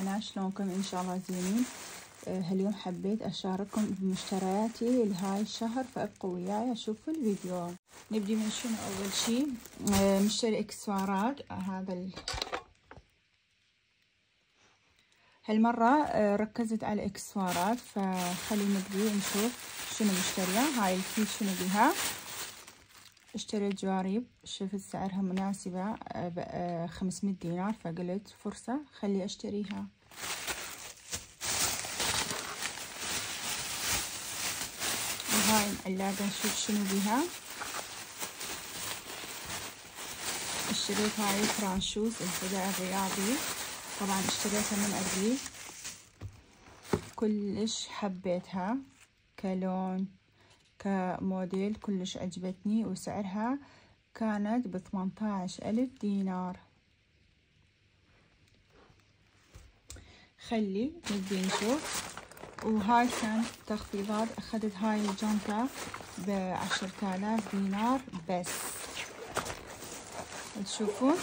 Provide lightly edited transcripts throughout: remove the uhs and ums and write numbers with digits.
بنات، شلونكم؟ ان شاء الله زينين. هاليوم حبيت اشارككم بمشترياتي لهاي الشهر، فابقوا وياي شوفوا الفيديو. نبدي من شنو؟ اول شي مشتري اكسسوارات. هالمرة ركزت على الاكسسوارات، فخلينا نبدي نشوف شنو مشتريه. هاي الكيس شنو بيها؟ اشتريت جواريب، شفت سعرها مناسبة ب500 دينار، فقلت فرصة خلي اشتريها. وهاي العلاقة نشوف شنو بيها. اشتريت هاي فرانشوز الحذاء الرياضي، طبعا اشتريتها من اربيل، كلش حبيتها كلون كموديل، كلش عجبتني، وسعرها كانت ب18,000 دينار. خلي نبي نشوف. وهاي كانت تخفيضات، اخذت هاي الجنطة ب10,000 دينار بس. تشوفون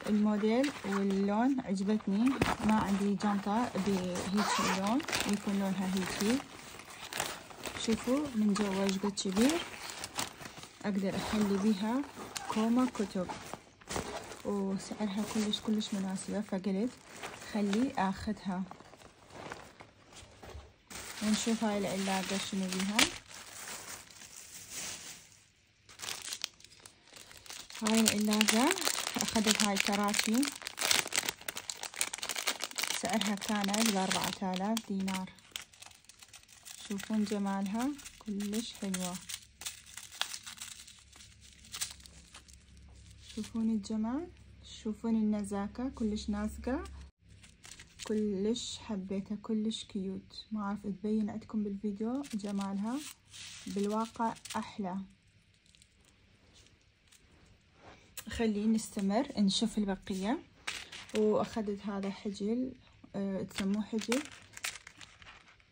الموديل واللون عجبتني، ما عندي جنطة بهيجي لون، يكون لونها هيجي. شوفوا من جوا ايش قد كبير، اقدر اخلي بيها كومة كتب، وسعرها كلش مناسبة، فقلت خلي اخذها. ونشوف هاي العلاقة شنو بيها. هاي العلاقة اخذت هاي كراتي، سعرها كانت ب4,000 دينار. شوفون جمالها كلش حلوة، شوفون الجمال، شوفون النزاكة كلش نازكة، كلش حبيتها، كلش كيوت. ما اعرف تبين عندكم بالفيديو جمالها، بالواقع احلى. خلينا نستمر نشوف البقية. واخذت هذا حجل، تسموه حجل،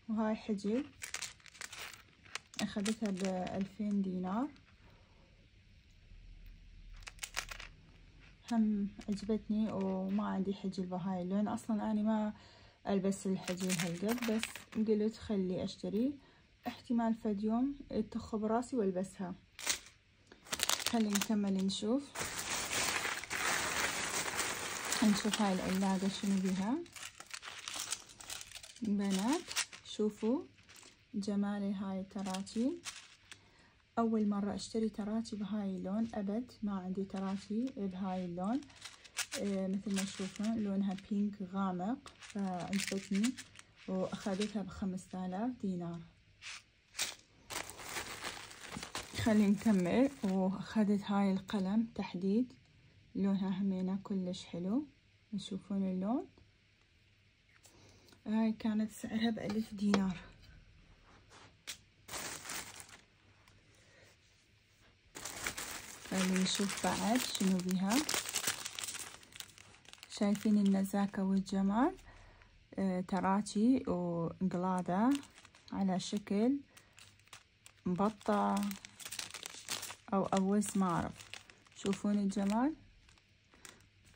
وهاي حجل اخذتها ب2000 دينار، هم عجبتني. وما عندي حجل بهاي اللون، اصلا انا ما البس الحجل هالقد، بس قلت خلي اشتري، احتمال فد يوم تخ براسي والبسها. خلي نكمل نشوف هاي العلاقة شنو بيها. بنات شوفوا جمال هاي التراتي، اول مرة اشتري تراتي بهاي اللون، ابد ما عندي تراتي بهاي اللون. مثل ما تشوفون لونها بينك غامق، فعجبتني واخذتها ب5,000 دينار. خلي نكمل. واخذت هاي القلم تحديد، لونها همينة كلش حلو، تشوفون اللون. هاي كانت سعرها ب1000 دينار. خلي نشوف بعد شنو بيها. شايفين النزاكة والجمال. تراتي وقلادة على شكل مبطة او اوز، ما اعرف. شوفون الجمال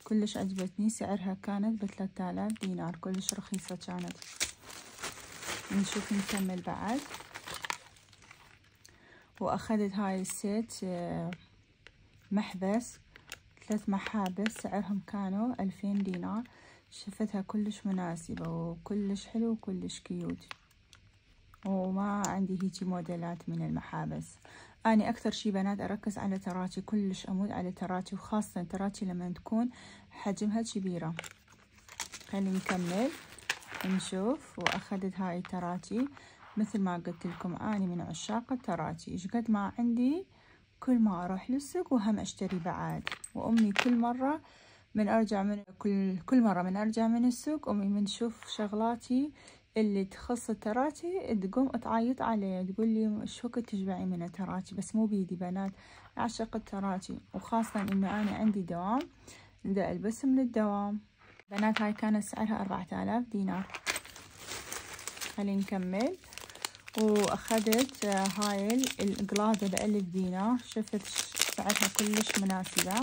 كلش عجبتني، سعرها كانت ب3000 دينار، كلش رخيصة كانت. نشوف نكمل بعد. واخذت هاي السيت محبس، 3 محابس، سعرهم كانوا 2000 دينار. شفتها كلش مناسبة وكلش حلو وكلش كيوت، وما عندي هيجي موديلات من المحابس. أنا أكثر شي بنات أركز على تراتي، كلش أموت على تراتي، وخاصة تراتي لما تكون حجمها كبيرة. خلي نكمل نشوف. وأخذت هاي تراتي، مثل ما قلت لكم أنا من عشاق التراتي، إيش قد ما عندي كل ما أروح للسوق وهم أشتري بعد. وأمي كل مرة من أرجع من السوق، أمي من تشوف شغلاتي اللي تخص التراتي تقوم تعيط علي، تقول لي شو كنت تشبعي من التراتي، بس مو بيدي بنات، أعشق التراتي، وخاصة إنه أنا عندي دوام دا ألبسهم للدوام. بنات هاي كانت سعرها 4,000 دينار. خلينا نكمل. واخذت هاي القلادة ب1000 دينار، شفت سعرها كلش مناسبة.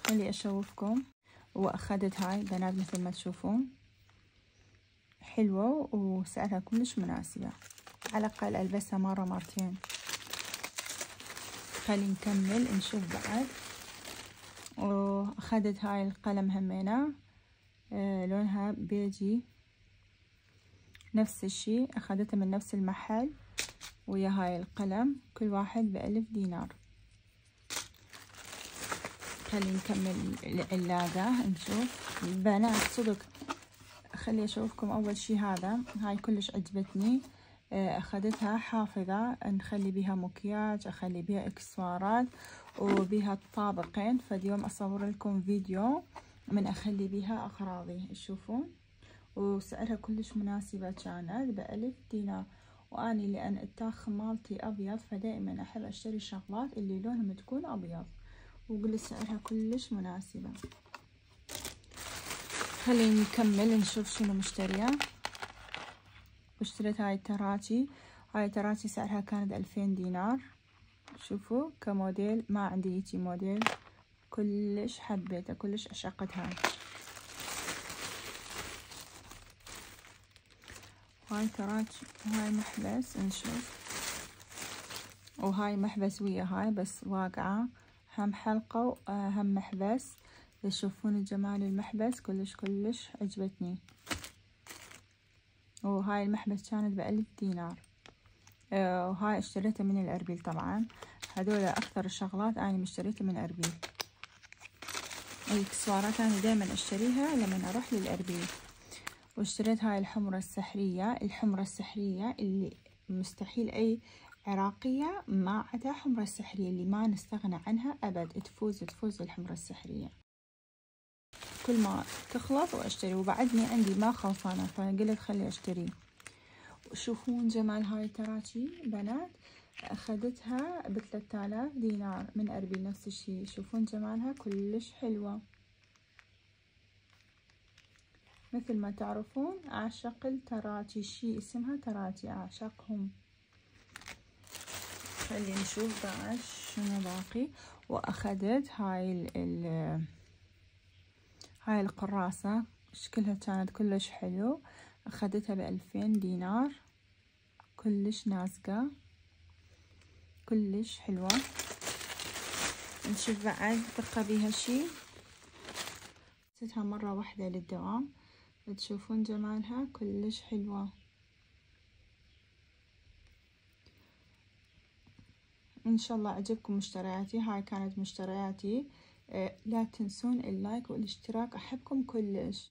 خلي اشوفكم. واخدت هاي بنات مثل ما تشوفون حلوة وسعرها كلش مناسبة، على الاقل البسها مرة مرتين. خلي نكمل نشوف بعد. واخدت هاي القلم همينة لونها بيجي نفس الشي، اخدتها من نفس المحل ويا هاي القلم، كل واحد ب1000 دينار. خلي نكمل العلاقة نشوف بنات صدق. خلي اشوفكم اول شي هذا، هاي كلش عجبتني. اخدتها حافظة نخلي بيها مكياج، اخلي بيها اكسسوارات وبيها طابقين. فاليوم اصور لكم فيديو من اخلي بيها اغراضي تشوفون. وسعرها كلش مناسبة، كانت ب1000 دينار. واني لان التاخ مالتي ابيض فدائما احب اشتري شغلات اللي لونهم تكون ابيض، وقل سعرها كلش مناسبة. خلينا نكمل نشوف شنو مشتريه. واشتريت هاي التراتي. هاي التراتي سعرها كانت 2000 دينار. شوفوا كموديل، ما عندي هيجي موديل، كلش حبيته كلش عشقت هاي. هاي تراتي، هاي محبس نشوف. وهاي محبس ويا هاي بس واقعة، هم حلقة وهم محبس. تشوفون جمال المحبس كلش كلش عجبتني. وهاي المحبس كانت ب1000 دينار. وهاي اشتريتها من الأربيل. طبعا هذول أكثر الشغلات أنا مشتريتها من أربيل. الإكسسوارات أنا دايما أشتريها لما أروح للأربيل. واشتريت هاي الحمرة السحرية. الحمرة السحرية اللي مستحيل أي عراقية ما عدا حمرة السحرية، اللي ما نستغنى عنها أبد. تفوز الحمرة السحرية، كل ما تخلص واشتري. وبعدني عندي ما خلصانة فقلت خلي اشتري. وشوفون جمال هاي التراتي بنات، اخذتها ب3000 دينار من أربيل نفس الشي. شوفون جمالها كلش حلوة. مثل ما تعرفون اعشق التراتي، شي اسمها تراتي اعشقهم. خلي نشوف بعد شنو باقي. واخذت هاي القراصة، شكلها كانت كلش حلو. اخذتها ب2000 دينار، كلش نازقة كلش حلوة. نشوف بعد بقى بيها شي. حطيتها مرة واحدة للدوام. تشوفون جمالها كلش حلوة. ان شاء الله عجبكم مشترياتي. هاي كانت مشترياتي. لا تنسون اللايك والاشتراك، احبكم كلش.